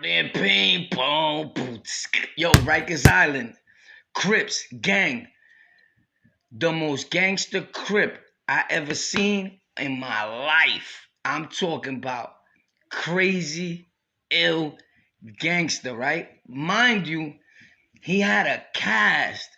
Then ping pong. Yo, Rikers Island Crips gang, the most gangster Crip I ever seen in my life. I'm talking about crazy, ill gangster, right? Mind you, he had a cast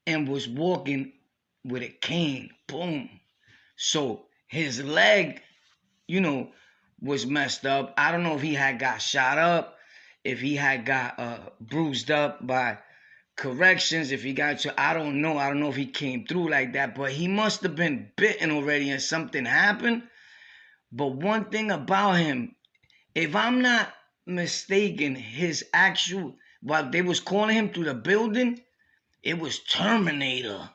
and was walking with a cane. Boom. So his leg, was messed up. I don't know if he had got shot up, if he had got bruised up by corrections, if he got to, I don't know. I don't know if he came through like that, but he must have been bitten already and something happened. But one thing about him, if I'm not mistaken, his actual, what they was calling him through the building, it was Terminator.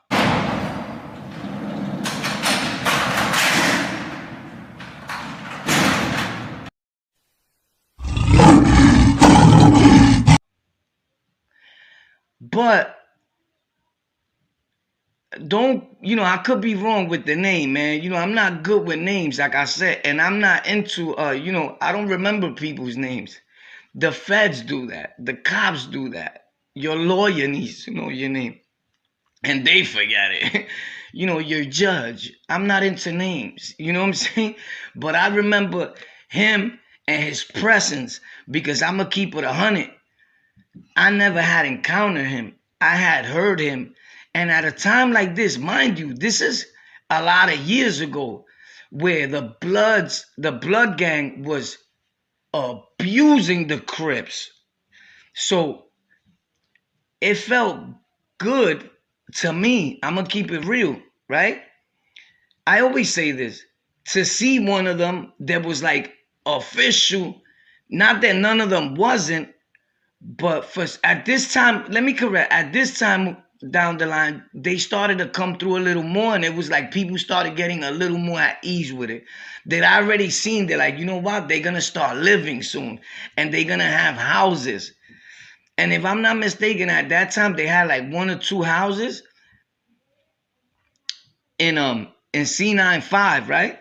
But don't, I could be wrong with the name, man. I'm not good with names, like I said, and I'm not into, I don't remember people's names. The feds do that. The cops do that. Your lawyer needs to know your name, and they forget it. Your judge. I'm not into names. You know what I'm saying? But I remember him and his presence because I'm going to keep it 100. I never had encountered him. I had heard him. And at a time like this, mind you, this is a lot of years ago where the blood gang was abusing the Crips. So it felt good to me. I'm going to keep it real, right? I always say this. To see one of them that was like official, not that none of them wasn't, but at this time, let me correct, at this time down the line, they started to come through a little more, and it was like people started getting a little more at ease with it. They'd already seen, they're like, you know what, they're going to start living soon, and they're going to have houses. And if I'm not mistaken, at that time, they had like 1 or 2 houses in C95, right?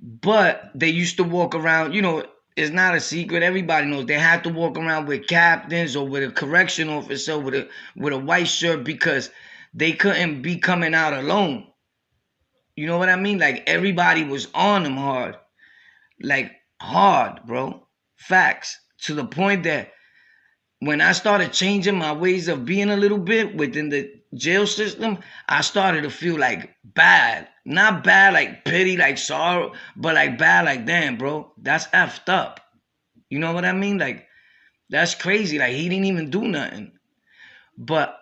But they used to walk around, it's not a secret. Everybody knows they had to walk around with captains or with a correction officer with a white shirt because they couldn't be coming out alone. You know what I mean? Like everybody was on them hard. Like hard, bro. Facts. To the point that when I started changing my ways of being a little bit within the jail system, I started to feel like bad. Not bad like pity, like sorrow, but like bad like, damn, bro, that's effed up. You know what I mean? Like, that's crazy. Like, he didn't even do nothing. But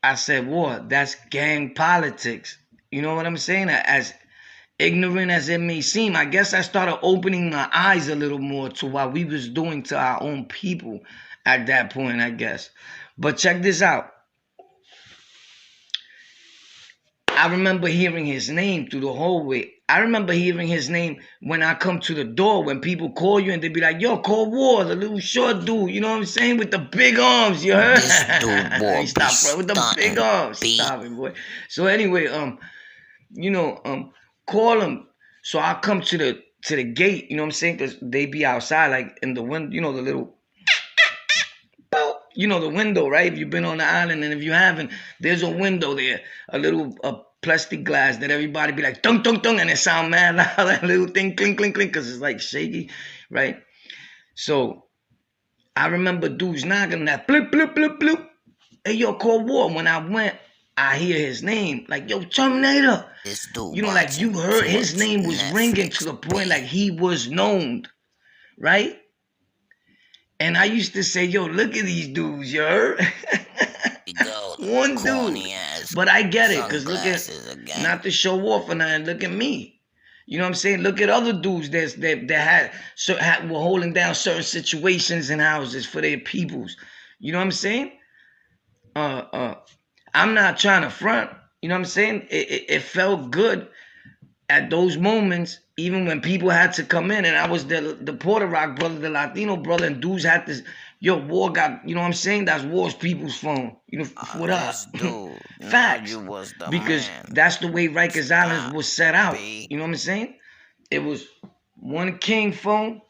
I said, what? That's gang politics. You know what I'm saying? As ignorant as it may seem, I guess I started opening my eyes a little more to what we was doing to our own people at that point, I guess. But check this out. I remember hearing his name through the hallway. I remember hearing his name when I come to the door, when people call you and they be like, yo, call War, the little short dude, you know what I'm saying? With the big arms, you heard? This dude, boy, Stop, bro, with the big arms. Stop it, boy. So anyway, call him. So I come to the gate, you know what I'm saying? Because they be outside, like in the window, the little, the window, right? If you've been on the island, and if you haven't, there's a window there, a little plastic glass that everybody be like, tung, tung, tung, and it sound mad loud, that little thing, clink, clink, clink, because it's like shaky, right? So I remember dudes knocking that, blip, blip, blip, blip. Hey, yo, call War. When I went, I hear his name, like, yo, Terminator. This dude, like you heard his name was ringing to the point like he was known, right? And I used to say, yo, look at these dudes, you heard? One dude. But I get it, because look at, not to show off or nothing, look at me. You know what I'm saying? Look at other dudes that were holding down certain situations in houses for their peoples. You know what I'm saying? I'm not trying to front. You know what I'm saying? It felt good at those moments, even when people had to come in, and I was the Puerto Rock brother, the Latino brother, and dudes had this, yo, War got, you know what I'm saying? That's War's people's phone. What up? Facts. Because that's the way Rikers Island was set out. You know what I'm saying? It was one king phone,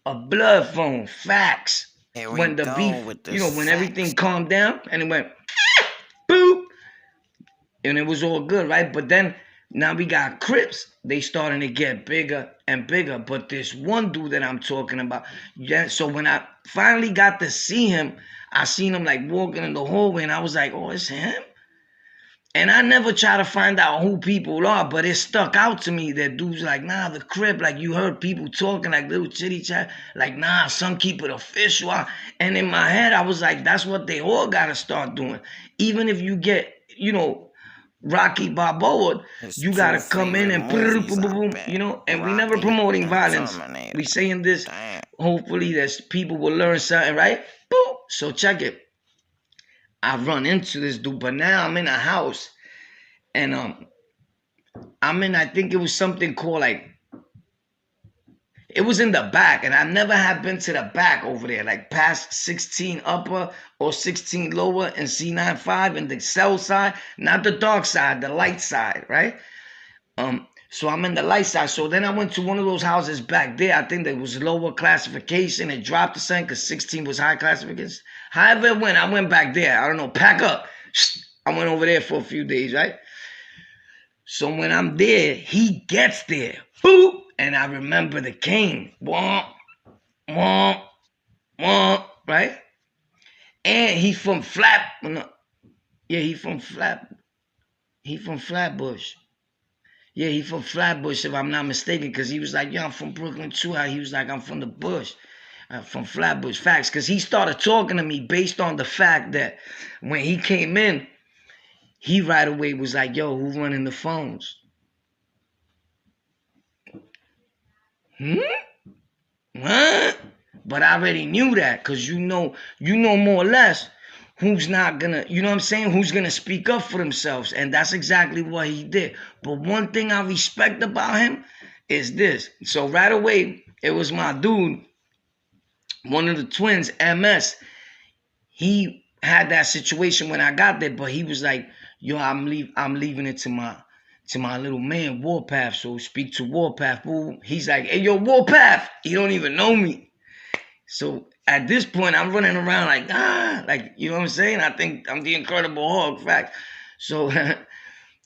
A blood phone. Facts. Here When we the go beef, with the when everything facts. calmed down and it went boop, and it was all good, right? But then now we got Crips. They starting to get bigger and bigger. But this one dude that I'm talking about, yeah. So when I finally got to see him, I seen him like walking in the hallway, and I was like, "Oh, it's him." And I never try to find out who people are, but it stuck out to me that dudes like, nah, the Crip, like you heard people talking like little chitty chat, like, nah, some keep it official. And in my head, I was like, that's what they all gotta start doing. Even if you get, Rocky Balboa, His you two gotta come in favorite and movies I boom, bet. and we never Rocky promoting and violence. Terminator. We saying this, Damn. hopefully that people will learn something, right? Boom. So check it. I run into this dude, but now I'm in a house. And I think it was something called like, it was in the back, and I never had been to the back over there, like past 16 upper or 16 lower and C95 and the south side, not the dark side, the light side, right? So I'm in the light side. So then I went to one of those houses back there. I think there was lower classification. It dropped the same because 16 was high classification. However it went, I went back there. I don't know, pack up. I went over there for a few days, right? So when I'm there, he gets there. Boop! And I remember the cane. Womp, womp, womp, right? And he from he from Flatbush. Yeah, he from Flatbush, if I'm not mistaken, because he was like, yo, I'm from Brooklyn too. He was like, I'm from the bush. From Flatbush. Facts. Because he started talking to me based on the fact that when he came in, he right away was like, yo, who running the phones? What? But I already knew that, because you know more or less who's not gonna, you know what I'm saying, who's gonna speak up for themselves. And that's exactly what he did. But one thing I respect about him is this. So right away, it was my dude, one of the twins, MS. He had that situation when I got there, but he was like, yo, I'm leaving it to my little man, Warpath. So speak to Warpath. Boom. He's like, hey, yo, Warpath. He don't even know me. So at this point, I'm running around like, you know what I'm saying? I think I'm the Incredible Hulk, fact. So,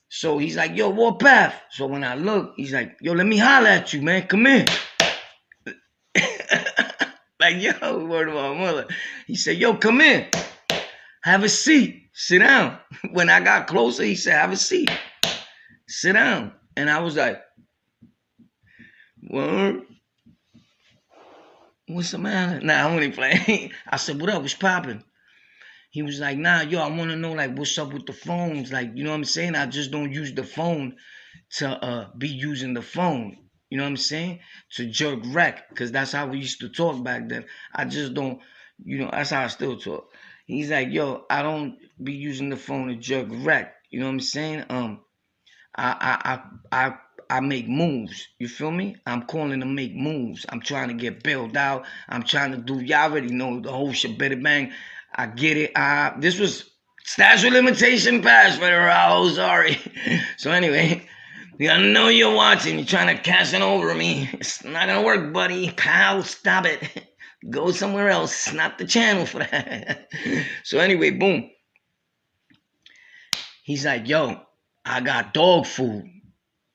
so he's like, yo, Warpath. So when I look, he's like, yo, let me holler at you, man. Come in. Like, yo, word of my mother. He said, yo, come in. Have a seat. Sit down. When I got closer, he said, have a seat. Sit down. And I was like, what? What's the matter? Nah, I'm only playing. I said, what up? What's popping? He was like, nah, yo, I want to know, like, what's up with the phones? Like, you know what I'm saying? I just don't use the phone to be using the phone. You know what I'm saying? To jerk wreck. Because that's how we used to talk back then. I just don't, that's how I still talk. He's like, yo, I don't be using the phone to jerk wreck. You know what I'm saying? I make moves. You feel me? I'm calling to make moves. I'm trying to get bailed out. I'm trying to do, y'all already know the whole shit, better bang. I get it. This was statute of limitation passed for the Raul, sorry. So anyway, I know you're watching. You're trying to cash it over me. It's not gonna work, buddy. Pal, stop it. Go somewhere else. Not the channel for that. So anyway, boom. He's like, yo, I got dog food.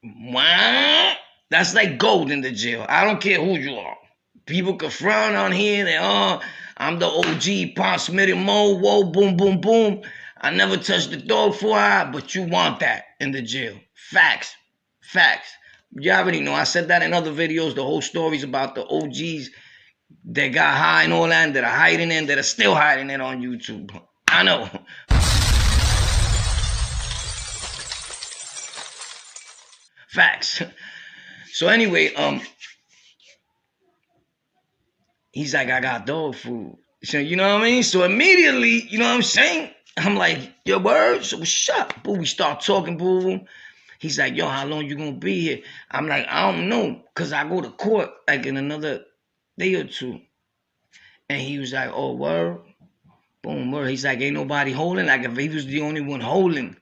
What? That's like gold in the jail. I don't care who you are. People can frown on here. I'm the OG, Pop Smitty Mo, whoa, boom, boom, boom. I never touched the dog food, but you want that in the jail. Facts. Facts. You already know. I said that in other videos, the whole stories about the OGs that got high and all that, and that are hiding it, that are still hiding it on YouTube. I know. Facts. So anyway, he's like, I got dog food. So you know what I mean? So immediately, you know what I'm saying? I'm like, yo, word? So what's up? Boo, we start talking, boo. He's like, yo, how long you gonna be here? I'm like, I don't know, cause I go to court like in another day or two. And he was like, oh, word? Boom, word. He's like, ain't nobody holding? Like if he was the only one holding.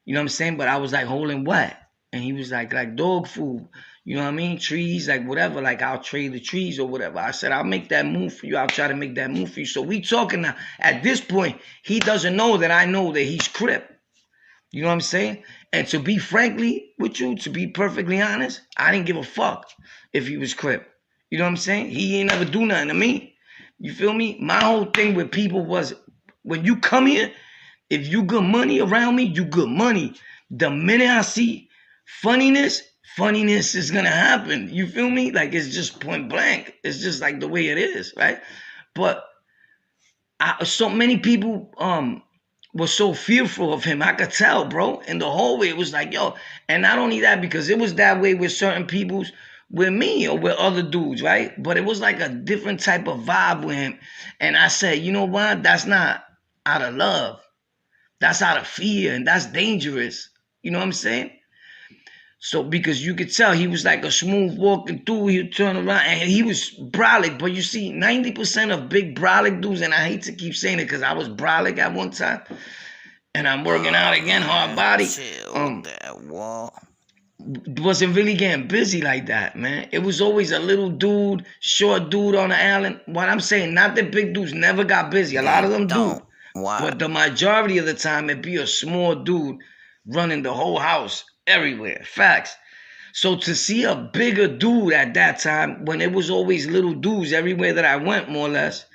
You know what I'm saying? But I was like, holding what? And he was like dog food. You know what I mean? Trees, like whatever. Like I'll trade the trees or whatever. I said, I'll make that move for you. I'll try to make that move for you. So we talking now. At this point, he doesn't know that I know that he's Crip. You know what I'm saying? And to be frankly with you, to be perfectly honest, I didn't give a fuck if he was Crip. You know what I'm saying? He ain't never do nothing to me. You feel me? My whole thing with people was, when you come here, if you good money around me, you good money. The minute I see funniness is gonna happen. You feel me? Like, it's just point blank. It's just like the way it is, right? But so many people were so fearful of him. I could tell, bro. In the hallway, it was like, yo. And not only that, because it was that way with certain people's, with me or with other dudes, right? But it was like a different type of vibe with him. And I said, you know what? That's not out of love. That's out of fear, and that's dangerous. You know what I'm saying? So, because you could tell he was like a smooth walking through, he would turn around, and he was brolic. But you see, 90% of big brolic dudes, and I hate to keep saying it because I was brolic at one time, and I'm working out again, hard body. Wasn't really getting busy like that, man. It was always a little dude, short dude on the island. What I'm saying, not that big dudes never got busy. A lot of them do. Wow. But the majority of the time, it'd be a small dude running the whole house everywhere. Facts. So to see a bigger dude at that time, when it was always little dudes everywhere that I went, more or less,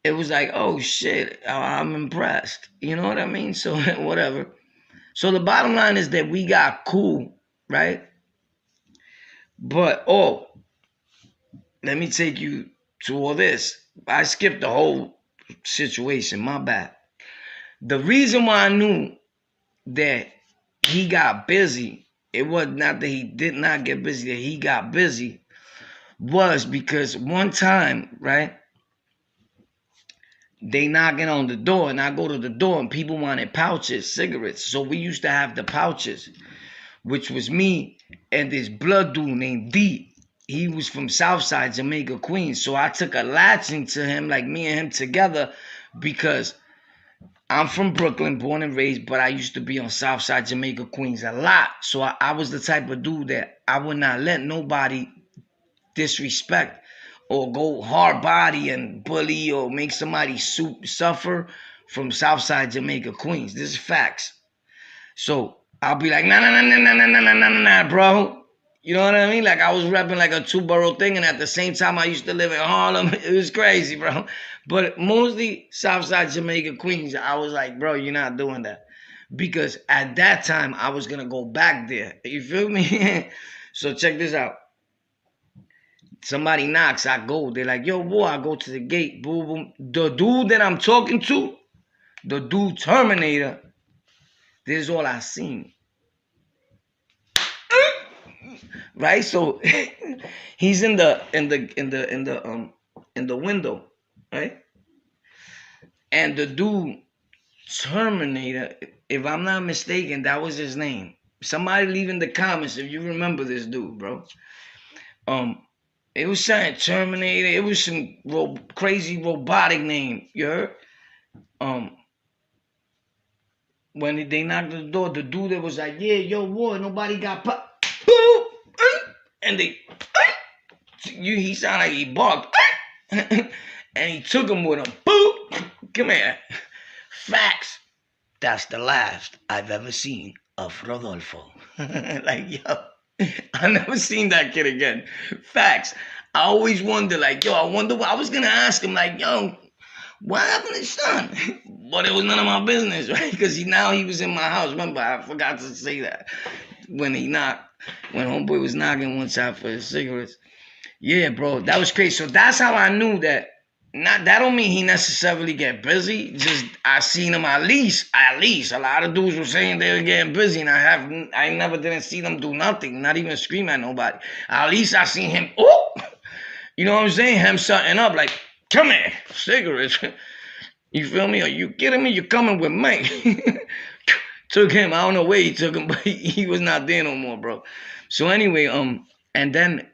it was like, oh shit, I'm impressed. You know what I mean? So whatever. So the bottom line is that we got cool, right? But, let me take you to all this. I skipped the whole situation, my bad. The reason why I knew that he got busy, it was not that he did not get busy, that he got busy, was because one time, right, they knocking on the door, and I go to the door, and people wanted pouches, cigarettes. So we used to have the pouches, which was me and this blood dude named D. He was from Southside Jamaica, Queens. So I took a latching to him, like me and him together, because I'm from Brooklyn, born and raised, but I used to be on Southside Jamaica, Queens a lot. So I was the type of dude that I would not let nobody disrespect or go hard body and bully or make somebody suffer from Southside Jamaica, Queens. This is facts. So I'll be like, nah, bro. You know what I mean? Like, I was repping like a two-borough thing, and at the same time, I used to live in Harlem. It was crazy, bro. But mostly Southside Jamaica, Queens, I was like, bro, you're not doing that. Because at that time, I was going to go back there. You feel me? So check this out. Somebody knocks, I go. They're like, yo, boy, I go to the gate. Boom, boom. The dude that I'm talking to, the dude Terminator, this is all I seen. Right? So he's in the window, right? And the dude Terminator, if I'm not mistaken, that was his name. Somebody leave in the comments if you remember this dude, bro. It was saying Terminator. It was some crazy robotic name. You heard? When they knocked on the door, the dude that was like, yeah, yo, boy, nobody got pop. And he sounded like he barked. And he took him with him. Boop! Come here. Facts. That's the last I've ever seen of Rodolfo. Like, yo, I never seen that kid again. Facts. I always wonder, like, yo, I wonder what I was gonna ask him, like, yo, what happened to his son? But it was none of my business, right? Because now he was in my house. Remember, I forgot to say that when he knocked. When homeboy was knocking one time for his cigarettes. Yeah, bro, that was crazy. So that's how I knew that. That don't mean he necessarily get busy. Just I seen him at least. A lot of dudes were saying they were getting busy, and I never didn't see them do nothing, not even scream at nobody. At least I seen him. Oh, you know what I'm saying? Him starting up like, come here, cigarettes. You feel me? Are you kidding me? You're coming with me. Took him. I don't know where he took him, but he was not there no more, bro. So anyway, and then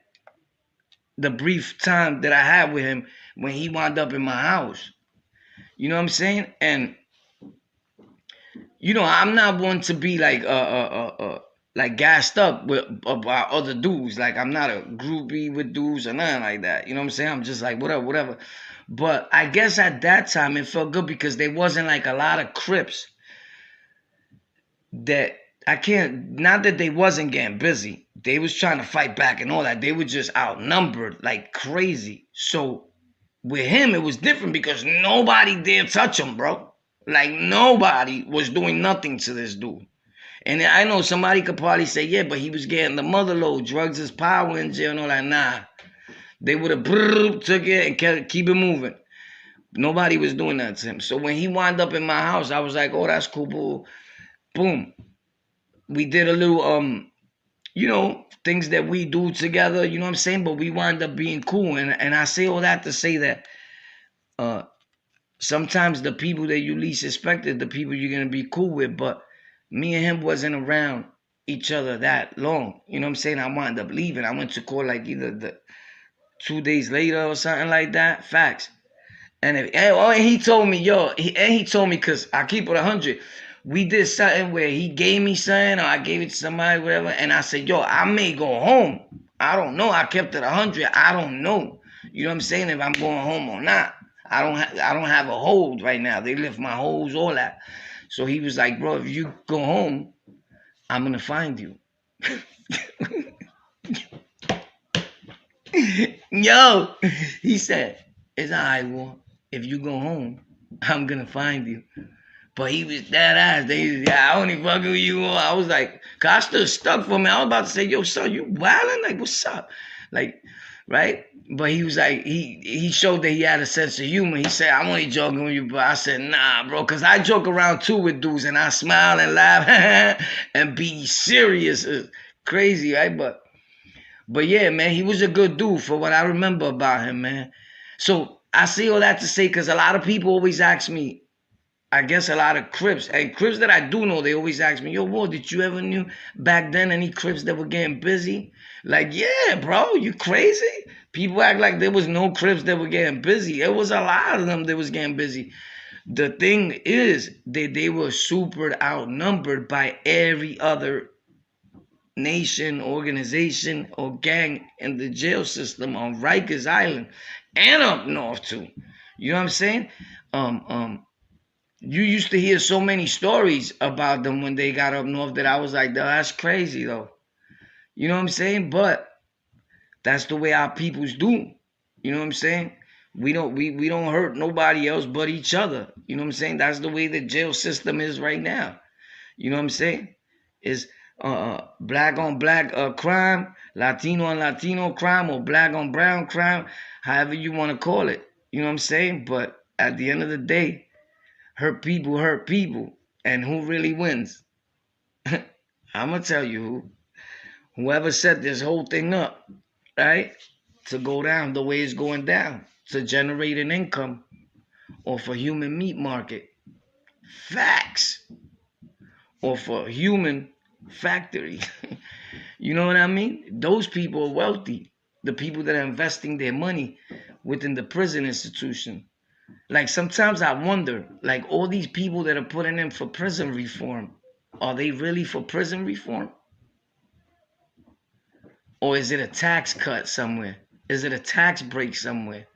the brief time that I had with him when he wound up in my house. You know what I'm saying? And I'm not one to be like gassed up with about other dudes. Like I'm not a groupie with dudes or nothing like that. You know what I'm saying? I'm just like whatever, whatever. But I guess at that time it felt good because there wasn't like a lot of Crips that I can't. Not that they wasn't getting busy. They was trying to fight back and all that. They were just outnumbered like crazy. So with him, it was different because nobody dared touch him, bro. Like nobody was doing nothing to this dude. And I know somebody could probably say, yeah, but he was getting the mother load, drugs is power in jail and all that. Nah, they would have took it and keep it moving. Nobody was doing that to him. So when he wound up in my house, I was like, oh, that's cool, boo. Boom. We did a little things that we do together, you know what I'm saying? But we wind up being cool. And I say all that to say that sometimes the people that you least expect is the people you're gonna be cool with. But me and him wasn't around each other that long. You know what I'm saying? I wound up leaving. I went to court like either the 2 days later or something like that. Facts. And he told me, he told me, because I keep it 100. We did something where he gave me something or I gave it to somebody, whatever. And I said, I may go home. I don't know. I kept it 100. I don't know. You know what I'm saying? If I'm going home or not. I don't have a hold right now. They lift my holes, all that. So he was like, bro, if you go home, I'm going to find you. Yo, he said, it's all right, War. If you go home, I'm going to find you. But he was that ass. I only fucking with you. I was like, cause I stood stuck for me. I was about to say, yo, son, you wildin'? Like, what's up? Like, right? But he was like, he showed that he had a sense of humor. He said, I'm only joking with you, but I said, nah, bro, cause I joke around too with dudes and I smile and laugh and be serious, crazy, right? But yeah, man, he was a good dude for what I remember about him, man. So I say all that to say, cause a lot of people always ask me, I guess a lot of Crips, and Crips that I do know, they always ask me, yo, boy, did you ever knew back then any Crips that were getting busy? Like, yeah, bro, you crazy? People act like there was no Crips that were getting busy. It was a lot of them that was getting busy. The thing is that they were super outnumbered by every other nation, organization, or gang in the jail system on Rikers Island and up north too. You know what I'm saying? You used to hear so many stories about them when they got up north that I was like, that's crazy though. You know what I'm saying? But that's the way our peoples do. You know what I'm saying? We don't hurt nobody else but each other. You know what I'm saying? That's the way the jail system is right now. You know what I'm saying? It's black on black crime, Latino on Latino crime, or black on brown crime, however you want to call it. You know what I'm saying? But at the end of the day, hurt people. And who really wins? I'm going to tell you who. Whoever set this whole thing up, right? To go down the way it's going down. To generate an income off a human meat market. Facts. Or for human factory. You know what I mean? Those people are wealthy. The people that are investing their money within the prison institution. Like sometimes I wonder, like all these people that are putting in for prison reform, are they really for prison reform? Or is it a tax cut somewhere? Is it a tax break somewhere?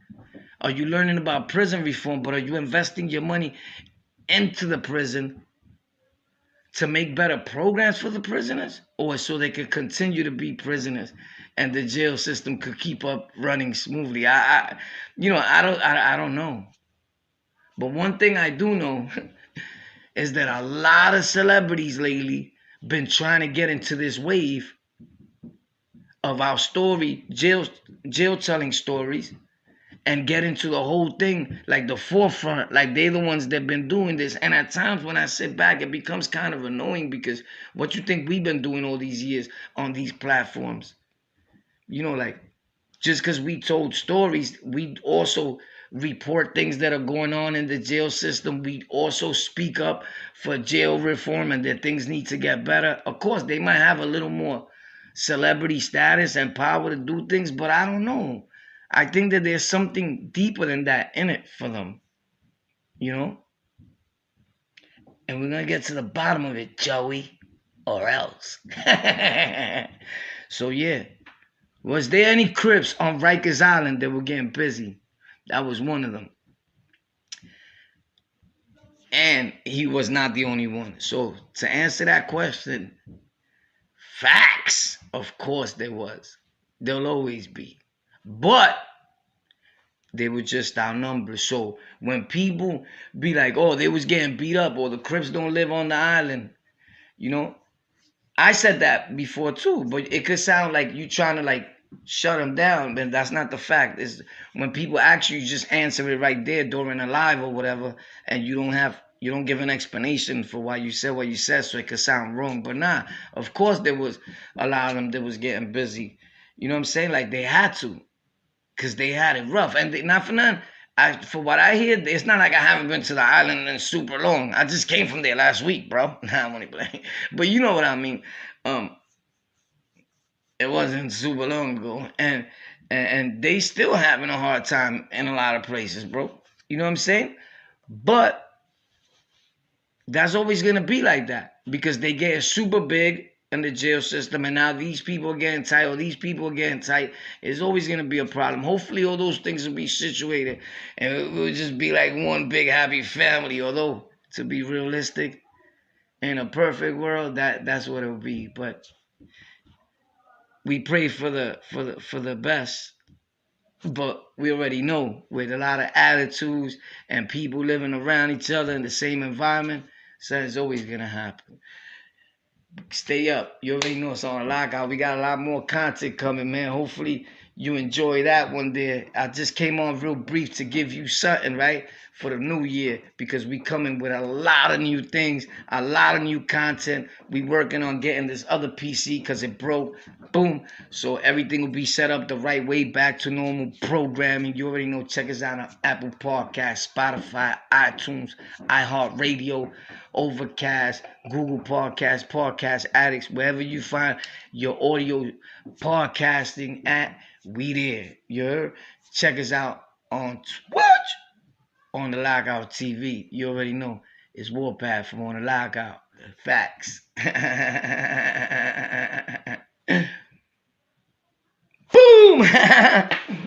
Are you learning about prison reform, but are you investing your money into the prison to make better programs for the prisoners? Or so they could continue to be prisoners and the jail system could keep up running smoothly? I don't know. But one thing I do know is that a lot of celebrities lately been trying to get into this wave of our jail telling stories and get into the whole thing, like the forefront, like they're the ones that been doing this. And at times when I sit back, it becomes kind of annoying because what you think we've been doing all these years on these platforms? Like just because we told stories, we also report things that are going on in the jail system. We also speak up for jail reform and that things need to get better. Of course, they might have a little more celebrity status and power to do things, but I don't know. I think that there's something deeper than that in it for them, you know? And we're gonna get to the bottom of it, Joey, or else. So yeah, was there any Crips on Rikers Island that were getting busy? That was one of them. And he was not the only one. So to answer that question, facts. Of course there was. There'll always be. But they were just outnumbered. So when people be like, oh, they was getting beat up or the Crips don't live on the island, you know, I said that before too, but it could sound like you trying to like shut them down, but that's not the fact. Is when people ask you, just answer it right there during a live or whatever, and you don't give an explanation for why you said what you said, so it could sound wrong. But nah, of course there was a lot of them that was getting busy. You know what I'm saying? Like they had to, cause they had it rough, and not for nothing. For what I hear, it's not like I haven't been to the island in super long. I just came from there last week, bro. Nah, I'm only playing, but you know what I mean. Um, it wasn't super long ago, and they still having a hard time in a lot of places, bro. You know what I'm saying? But that's always gonna be like that because they get super big in the jail system, and now these people are getting tight, or these people are getting tight. It's always gonna be a problem. Hopefully, all those things will be situated, and it will just be like one big happy family. Although, to be realistic, in a perfect world, that's what it will be. But we pray for the best. But we already know with a lot of attitudes and people living around each other in the same environment, something's always gonna happen. Stay up. You already know it's on Lockout. We got a lot more content coming, man. Hopefully you enjoy that one there. I just came on real brief to give you something, right? For the new year, because we coming with a lot of new things, a lot of new content. We working on getting this other PC because it broke. Boom. So everything will be set up the right way, back to normal programming. You already know. Check us out on Apple Podcasts, Spotify, iTunes, iHeartRadio, Overcast, Google Podcasts, Podcast Addicts, wherever you find your audio podcasting at, we there. You heard? Check us out on Twitch, on the Lockout TV. You already know. It's Warpath from On the Lockout. Facts. Boom!